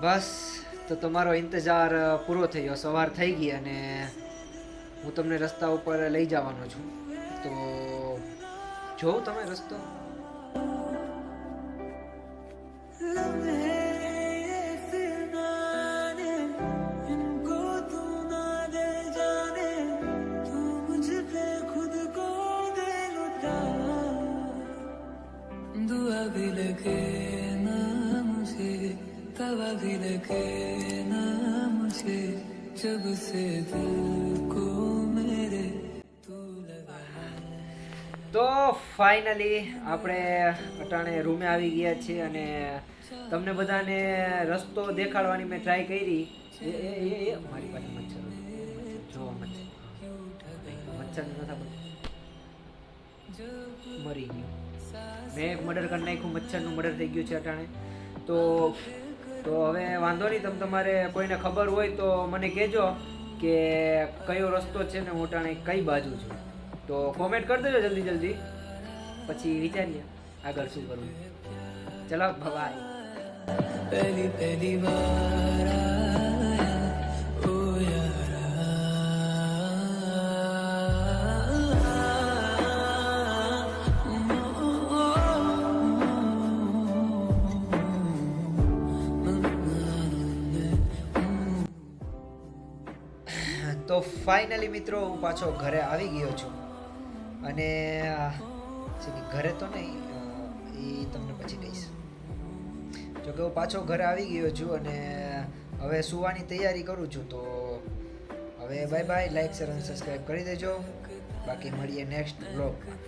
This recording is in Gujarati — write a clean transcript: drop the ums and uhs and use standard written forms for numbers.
બસ તો તમારો ઇંતજાર પૂરો થયો, સવાર થઈ ગઈ અને હું તમને રસ્તા ઉપર લઈ જવાનો છું. તો જોઉં તમે રસ્તો. दुआ भी लगे ना मुझे, तवा भी लगे ना मुझे, जब से दिल को मेरे तू लगा. તો ફાઇનલી આપણે અટાણે રૂમે આવી ગયા છીએ અને તમને બધાને રસ્તો દેખાડવાની મેં ટ્રાય કરી. એ મારી પાસે મચ્છર જો મચ્છર નતા મરી ગયું. મેં એક મર્ડર કરી નાખ્યું, મચ્છરનું મર્ડર થઈ ગયું છે અટાણે. તો હવે વાંધો નહીં, તમારે કોઈને ખબર હોય તો મને કહેજો કે કયો રસ્તો છે ને હું અટાણે કઈ બાજુ છું. તો કોમેન્ટ કરી દેજો જલ્દી, પછી વિચારીએ આગળ શું કરવું. ચલો બાય. पहली पहली बार आया ओ તો ફાઇનલી મિત્રો હું પાછો ઘરે આવી ગયો છું અને ઘરે તો નહીં, એ તમને પછી કહીશ. જો કે હું પાછો ઘરે આવી ગયો છું અને હવે સુવાની તૈયારી કરું છું. તો હવે બાય બાય, લાઈક શેર અને સબસ્ક્રાઈબ કરી દેજો. બાકી મળીએ નેક્સ્ટ બ્લોગમાં.